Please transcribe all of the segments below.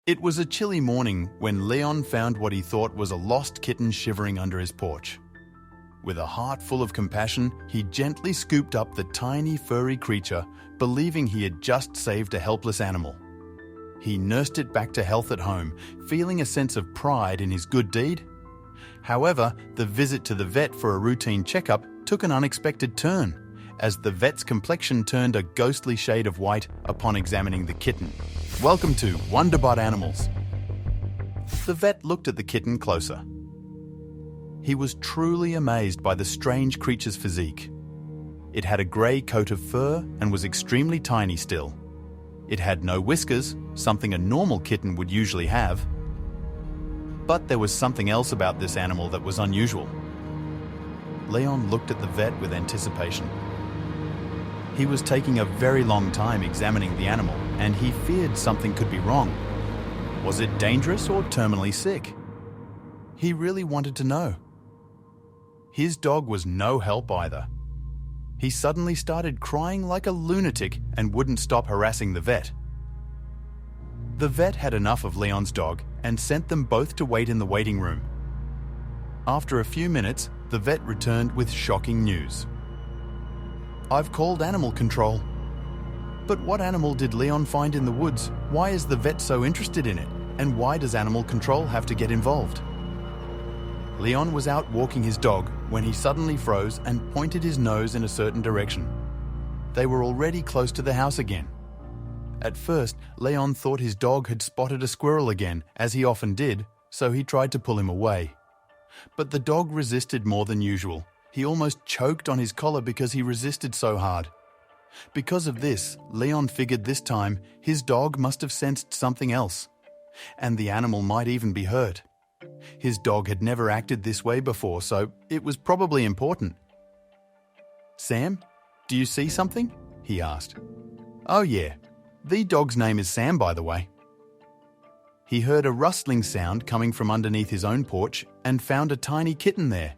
It was a chilly morning when Leon found what he thought was a lost kitten shivering under his porch. With a heart full of compassion, he gently scooped up the tiny furry creature, believing he had just saved a helpless animal. He nursed it back to health at home, feeling a sense of pride in his good deed. However, the visit to the vet for a routine checkup took an unexpected turn, as the vet's complexion turned a ghostly shade of white upon examining the kitten. Welcome to Wonderbot Animals. The vet looked at the kitten closer. He was truly amazed by the strange creature's physique. It had a grey coat of fur and was extremely tiny still. It had no whiskers, something a normal kitten would usually have. But there was something else about this animal that was unusual. Leon looked at the vet with anticipation. He was taking a very long time examining the animal, and he feared something could be wrong. Was it dangerous or terminally sick? He really wanted to know. His dog was no help either. He suddenly started crying like a lunatic and wouldn't stop harassing the vet. The vet had enough of Leon's dog and sent them both to wait in the waiting room. After a few minutes, the vet returned with shocking news. "I've called animal control." But what animal did Leon find in the woods? Why is the vet so interested in it? And why does animal control have to get involved? Leon was out walking his dog when he suddenly froze and pointed his nose in a certain direction. They were already close to the house again. At first, Leon thought his dog had spotted a squirrel again, as he often did, so he tried to pull him away. But the dog resisted more than usual. He almost choked on his collar because he resisted so hard. Because of this, Leon figured this time his dog must have sensed something else, and the animal might even be hurt. His dog had never acted this way before, so it was probably important. "Sam, do you see something?" he asked. "Oh yeah, the dog's name is Sam, by the way." He heard a rustling sound coming from underneath his own porch and found a tiny kitten there.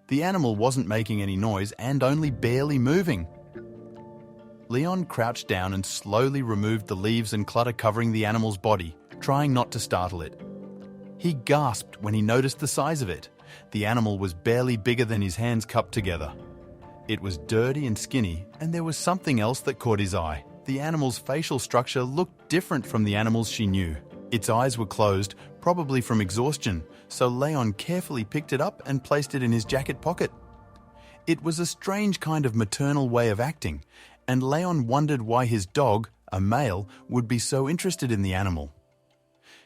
The animal wasn't making any noise and only barely moving. Leon crouched down and slowly removed the leaves and clutter covering the animal's body, trying not to startle it. He gasped when he noticed the size of it. The animal was barely bigger than his hands cupped together. It was dirty and skinny, and there was something else that caught his eye. The animal's facial structure looked different from the animals she knew. Its eyes were closed, probably from exhaustion, so Leon carefully picked it up and placed it in his jacket pocket. It was a strange kind of maternal way of acting, and Leon wondered why his dog, a male, would be so interested in the animal.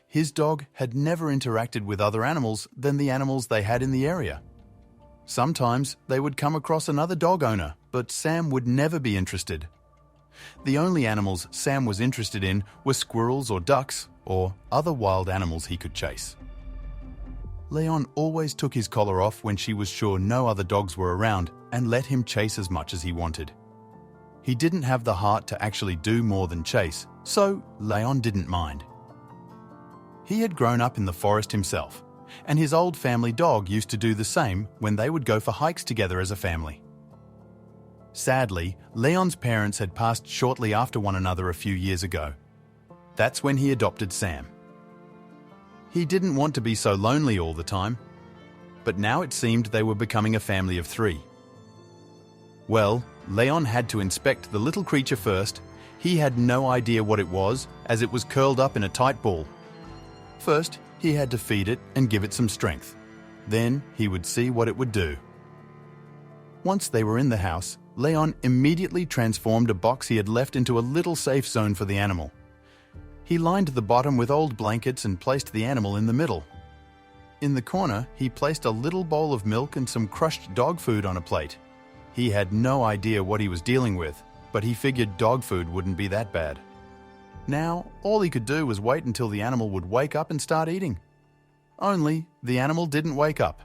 His dog had never interacted with other animals than the animals they had in the area. Sometimes they would come across another dog owner, but Sam would never be interested. The only animals Sam was interested in were squirrels or ducks, or other wild animals he could chase. Leon always took his collar off when she was sure no other dogs were around and let him chase as much as he wanted. He didn't have the heart to actually do more than chase, so Leon didn't mind. He had grown up in the forest himself, and his old family dog used to do the same when they would go for hikes together as a family. Sadly, Leon's parents had passed shortly after one another a few years ago. That's when he adopted Sam. He didn't want to be so lonely all the time, but now it seemed they were becoming a family of 3. Well, Leon had to inspect the little creature first. He had no idea what it was, as it was curled up in a tight ball. First, he had to feed it and give it some strength. Then he would see what it would do. Once they were in the house, Leon immediately transformed a box he had left into a little safe zone for the animal. He lined the bottom with old blankets and placed the animal in the middle. In the corner, he placed a little bowl of milk and some crushed dog food on a plate. He had no idea what he was dealing with, but he figured dog food wouldn't be that bad. Now, all he could do was wait until the animal would wake up and start eating. Only, the animal didn't wake up.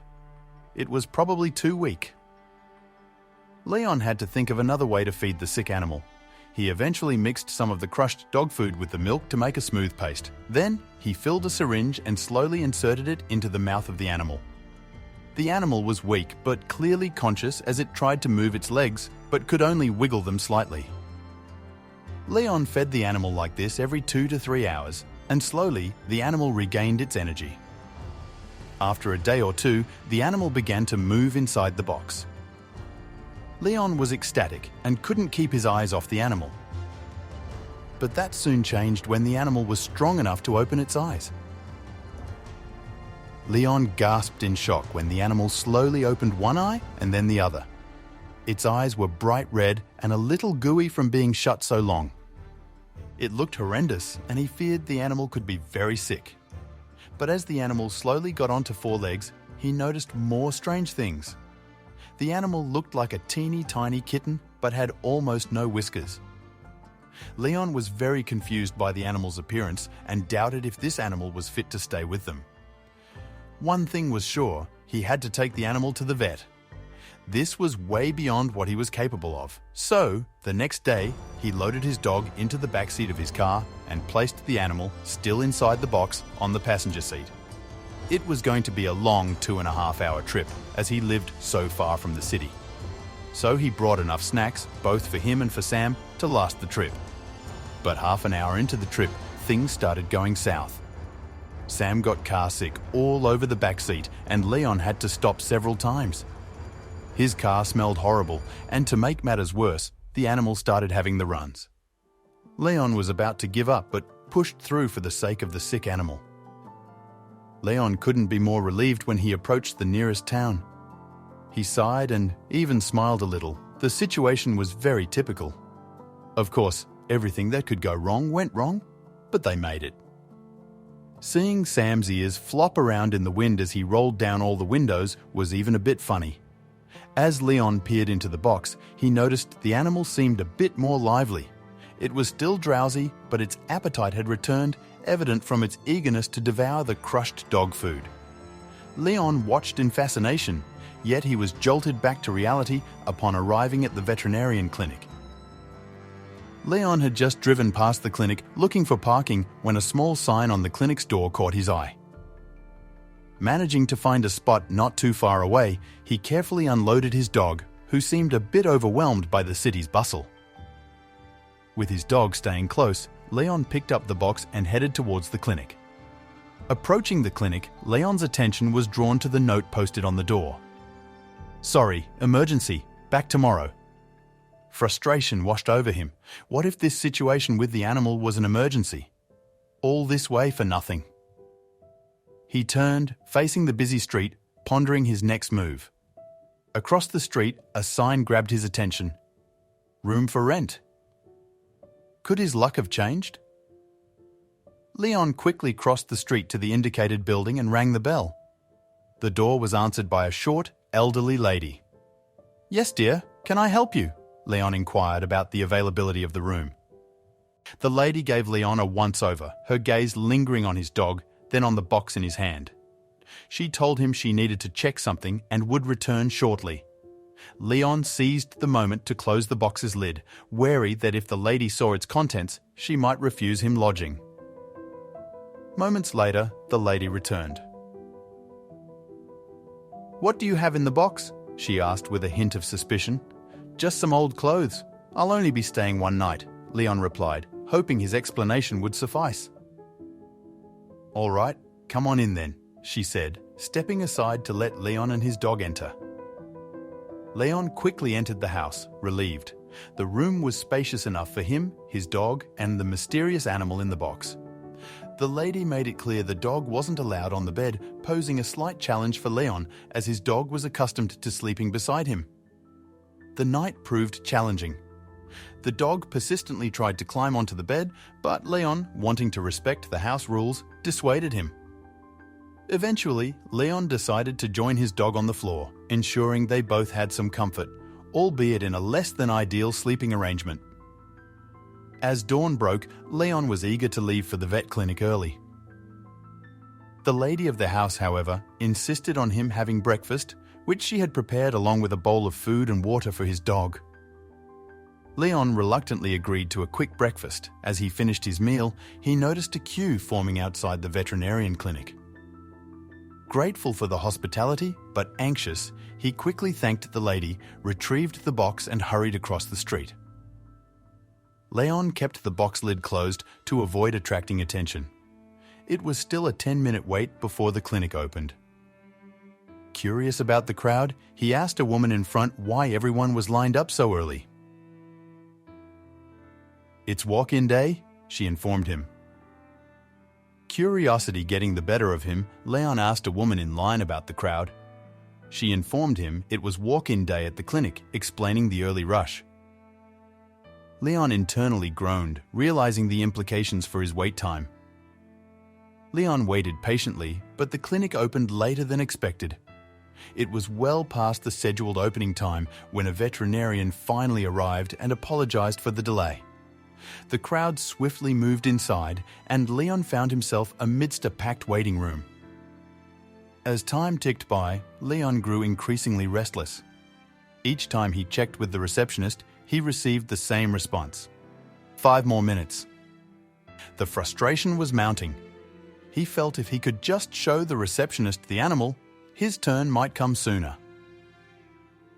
It was probably too weak. Leon had to think of another way to feed the sick animal. He eventually mixed some of the crushed dog food with the milk to make a smooth paste. Then, he filled a syringe and slowly inserted it into the mouth of the animal. The animal was weak but clearly conscious as it tried to move its legs, but could only wiggle them slightly. Leon fed the animal like this every 2 to 3 hours and slowly the animal regained its energy. After a day or two, the animal began to move inside the box. Leon was ecstatic and couldn't keep his eyes off the animal. But that soon changed when the animal was strong enough to open its eyes. Leon gasped in shock when the animal slowly opened one eye and then the other. Its eyes were bright red and a little gooey from being shut so long. It looked horrendous, and he feared the animal could be very sick. But as the animal slowly got onto four legs, he noticed more strange things. The animal looked like a teeny tiny kitten, but had almost no whiskers. Leon was very confused by the animal's appearance and doubted if this animal was fit to stay with them. One thing was sure, he had to take the animal to the vet. This was way beyond what he was capable of. So, the next day, he loaded his dog into the backseat of his car and placed the animal, still inside the box, on the passenger seat. It was going to be a long 2.5-hour trip, as he lived so far from the city. So he brought enough snacks, both for him and for Sam, to last the trip. But half an hour into the trip, things started going south. Sam got car sick all over the backseat, and Leon had to stop several times. His car smelled horrible, and to make matters worse, the animal started having the runs. Leon was about to give up, but pushed through for the sake of the sick animal. Leon couldn't be more relieved when he approached the nearest town. He sighed and even smiled a little. The situation was very typical. Of course, everything that could go wrong went wrong, but they made it. Seeing Sam's ears flop around in the wind as he rolled down all the windows was even a bit funny. As Leon peered into the box, he noticed the animal seemed a bit more lively. It was still drowsy, but its appetite had returned, evident from its eagerness to devour the crushed dog food. Leon watched in fascination, yet he was jolted back to reality upon arriving at the veterinarian clinic. Leon had just driven past the clinic looking for parking when a small sign on the clinic's door caught his eye. Managing to find a spot not too far away, he carefully unloaded his dog, who seemed a bit overwhelmed by the city's bustle. With his dog staying close, Leon picked up the box and headed towards the clinic. Approaching the clinic, Leon's attention was drawn to the note posted on the door. "Sorry, emergency, back tomorrow." Frustration washed over him. What if this situation with the animal was an emergency? All this way for nothing. He turned, facing the busy street, pondering his next move. Across the street, a sign grabbed his attention. Room for rent. Could his luck have changed? Leon quickly crossed the street to the indicated building and rang the bell. The door was answered by a short, elderly lady. "Yes, dear, can I help you?" Leon inquired about the availability of the room. The lady gave Leon a once-over, her gaze lingering on his dog, then on the box in his hand. She told him she needed to check something and would return shortly. Leon seized the moment to close the box's lid, wary that if the lady saw its contents, she might refuse him lodging. Moments later, the lady returned. "What do you have in the box?" she asked with a hint of suspicion. "Just some old clothes. I'll only be staying one night," Leon replied, hoping his explanation would suffice. "All right, come on in then," she said, stepping aside to let Leon and his dog enter. Leon quickly entered the house, relieved. The room was spacious enough for him, his dog, and the mysterious animal in the box. The lady made it clear the dog wasn't allowed on the bed, posing a slight challenge for Leon, as his dog was accustomed to sleeping beside him. The night proved challenging. The dog persistently tried to climb onto the bed, but Leon, wanting to respect the house rules, dissuaded him. Eventually, Leon decided to join his dog on the floor, ensuring they both had some comfort, albeit in a less than ideal sleeping arrangement. As dawn broke, Leon was eager to leave for the vet clinic early. The lady of the house, however, insisted on him having breakfast, which she had prepared along with a bowl of food and water for his dog. Leon reluctantly agreed to a quick breakfast. As he finished his meal, he noticed a queue forming outside the veterinarian clinic. Grateful for the hospitality, but anxious, he quickly thanked the lady, retrieved the box and hurried across the street. Leon kept the box lid closed to avoid attracting attention. it was still a 10-minute wait before the clinic opened. Curious about the crowd, he asked a woman in front why everyone was lined up so early. "It's walk-in day," she informed him. Curiosity getting the better of him, Leon asked a woman in line about the crowd. She informed him it was walk-in day at the clinic, explaining the early rush. Leon internally groaned, realizing the implications for his wait time. Leon waited patiently, but the clinic opened later than expected. It was well past the scheduled opening time when a veterinarian finally arrived and apologized for the delay. The crowd swiftly moved inside, and Leon found himself amidst a packed waiting room. As time ticked by, Leon grew increasingly restless. Each time he checked with the receptionist, he received the same response: 5 more minutes. The frustration was mounting. He felt if he could just show the receptionist the animal, his turn might come sooner.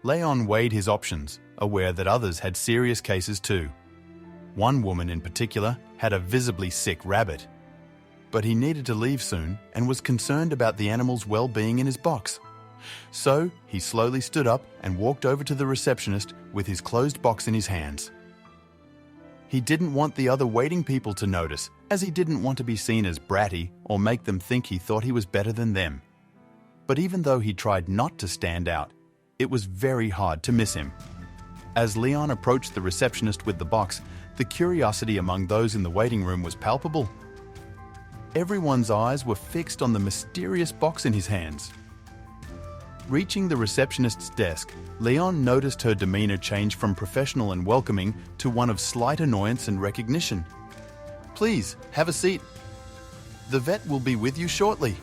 Leon weighed his options, aware that others had serious cases too. One woman in particular had a visibly sick rabbit. But he needed to leave soon and was concerned about the animal's well-being in his box. So he slowly stood up and walked over to the receptionist with his closed box in his hands. He didn't want the other waiting people to notice, as he didn't want to be seen as bratty or make them think he thought he was better than them. But even though he tried not to stand out, it was very hard to miss him. As Leon approached the receptionist with the box, the curiosity among those in the waiting room was palpable. Everyone's eyes were fixed on the mysterious box in his hands. Reaching the receptionist's desk, Leon noticed her demeanor change from professional and welcoming to one of slight annoyance and recognition. "Please, have a seat. The vet will be with you shortly,"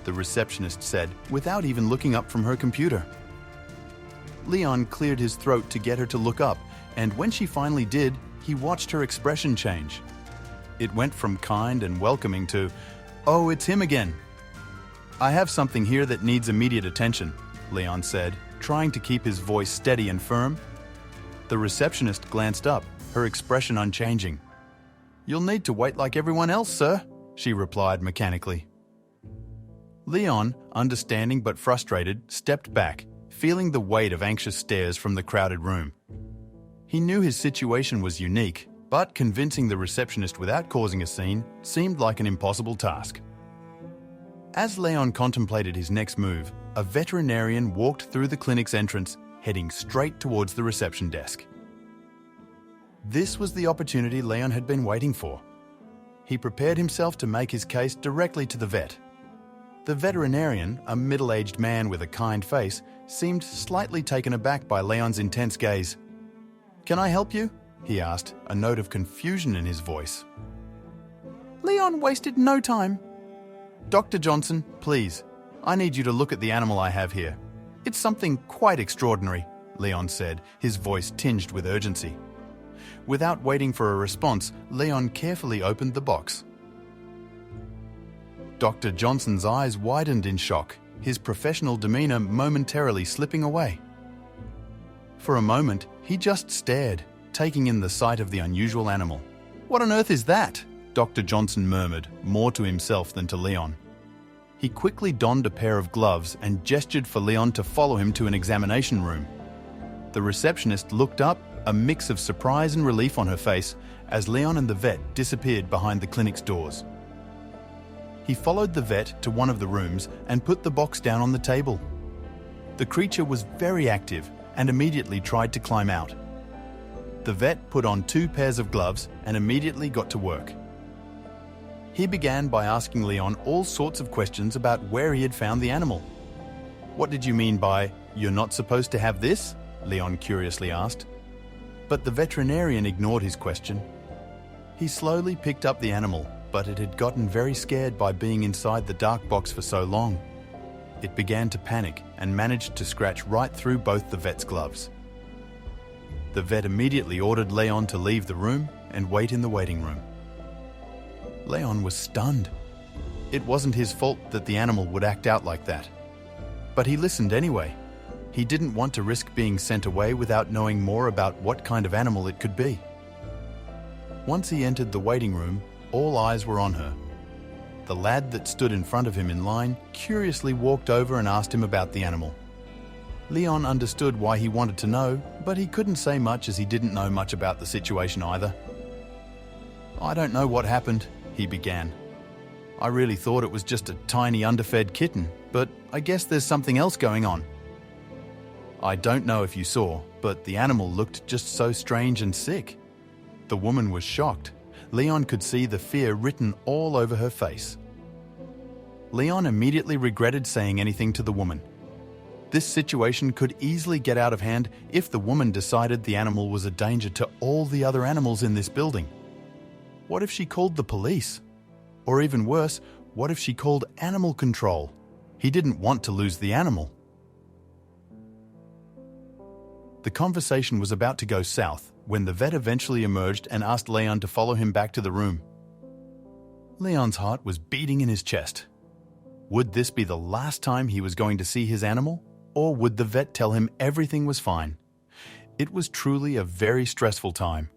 the receptionist said, without even looking up from her computer. Leon cleared his throat to get her to look up, and when she finally did, he watched her expression change. It went from kind and welcoming to, "Oh, it's him again." "I have something here that needs immediate attention," Leon said, trying to keep his voice steady and firm. The receptionist glanced up, her expression unchanging. "You'll need to wait like everyone else, sir," she replied mechanically. Leon, understanding but frustrated, stepped back, feeling the weight of anxious stares from the crowded room. He knew his situation was unique, but convincing the receptionist without causing a scene seemed like an impossible task. As Leon contemplated his next move, a veterinarian walked through the clinic's entrance, heading straight towards the reception desk. This was the opportunity Leon had been waiting for. He prepared himself to make his case directly to the vet. The veterinarian, a middle-aged man with a kind face, seemed slightly taken aback by Leon's intense gaze. "Can I help you?" he asked, a note of confusion in his voice. Leon wasted no time. "Dr. Johnson, please, I need you to look at the animal I have here. It's something quite extraordinary," Leon said, his voice tinged with urgency. Without waiting for a response, Leon carefully opened the box. Dr. Johnson's eyes widened in shock, his professional demeanor momentarily slipping away. For a moment, he just stared, taking in the sight of the unusual animal. "What on earth is that?" Dr. Johnson murmured, more to himself than to Leon. He quickly donned a pair of gloves and gestured for Leon to follow him to an examination room. The receptionist looked up, a mix of surprise and relief on her face, as Leon and the vet disappeared behind the clinic's doors. He followed the vet to one of the rooms and put the box down on the table. The creature was very active and immediately tried to climb out. The vet put on 2 pairs of gloves and immediately got to work. He began by asking Leon all sorts of questions about where he had found the animal. "What did you mean by, 'You're not supposed to have this?'" Leon curiously asked. But the veterinarian ignored his question. He slowly picked up the animal, but it had gotten very scared by being inside the dark box for so long. It began to panic and managed to scratch right through both the vet's gloves. The vet immediately ordered Leon to leave the room and wait in the waiting room. Leon was stunned. It wasn't his fault that the animal would act out like that. But he listened anyway. He didn't want to risk being sent away without knowing more about what kind of animal it could be. Once he entered the waiting room, all eyes were on her. The lad that stood in front of him in line curiously walked over and asked him about the animal. Leon understood why he wanted to know, but he couldn't say much as he didn't know much about the situation either. "I don't know what happened," he began. "I really thought it was just a tiny underfed kitten, but I guess there's something else going on. I don't know if you saw, but the animal looked just so strange and sick." The woman was shocked. Leon could see the fear written all over her face. Leon immediately regretted saying anything to the woman. This situation could easily get out of hand if the woman decided the animal was a danger to all the other animals in this building. What if she called the police? Or even worse, what if she called animal control? He didn't want to lose the animal. The conversation was about to go south when the vet eventually emerged and asked Leon to follow him back to the room. Leon's heart was beating in his chest. Would this be the last time he was going to see his animal? Or would the vet tell him everything was fine? It was truly a very stressful time.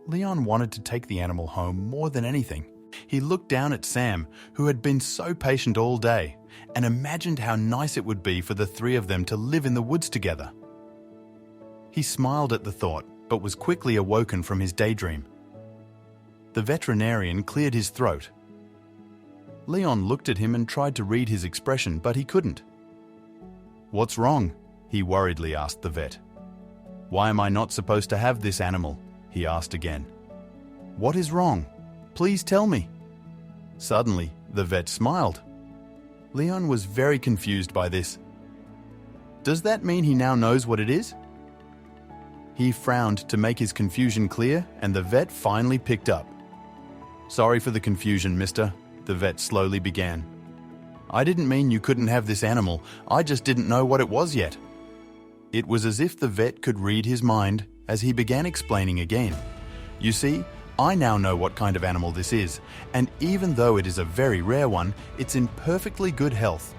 Leon wanted to take the animal home more than anything. He looked down at Sam, who had been so patient all day, and imagined how nice it would be for the three of them to live in the woods together. He smiled at the thought, but was quickly awoken from his daydream. The veterinarian cleared his throat. Leon looked at him and tried to read his expression, but he couldn't. "What's wrong?" he worriedly asked the vet. "Why am I not supposed to have this animal?" he asked again. "What is wrong? Please tell me." Suddenly, the vet smiled. Leon was very confused by this. "Does that mean he now knows what it is?" He frowned to make his confusion clear, and the vet finally picked up. "Sorry for the confusion, mister," the vet slowly began. "I didn't mean you couldn't have this animal, I just didn't know what it was yet." It was as if the vet could read his mind as he began explaining again. "You see, I now know what kind of animal this is, and even though it is a very rare one, it's in perfectly good health."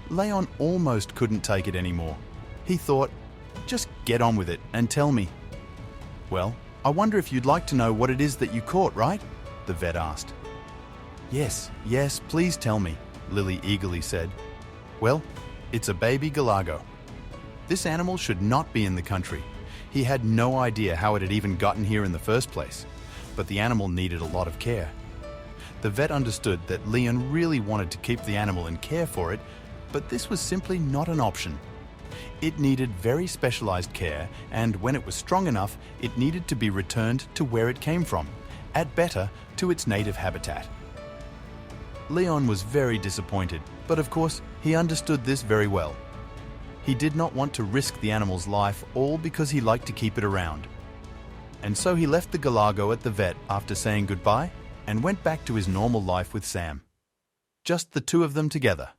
Leon almost couldn't take it anymore. He thought, "Just get on with it and tell me." "Well, I wonder if you'd like to know what it is that you caught, right?" the vet asked. Yes, please tell me," Lily eagerly said. "Well, it's a baby galago. This animal should not be in the country. He had no idea how it had even gotten here in the first place, but the animal needed a lot of care." The vet understood that Leon really wanted to keep the animal and care for it, but this was simply not an option. It needed very specialized care, and when it was strong enough, it needed to be returned to where it came from, at better, to its native habitat. Leon was very disappointed, but of course, he understood this very well. He did not want to risk the animal's life all because he liked to keep it around. And so he left the galago at the vet after saying goodbye and went back to his normal life with Sam. Just the two of them together,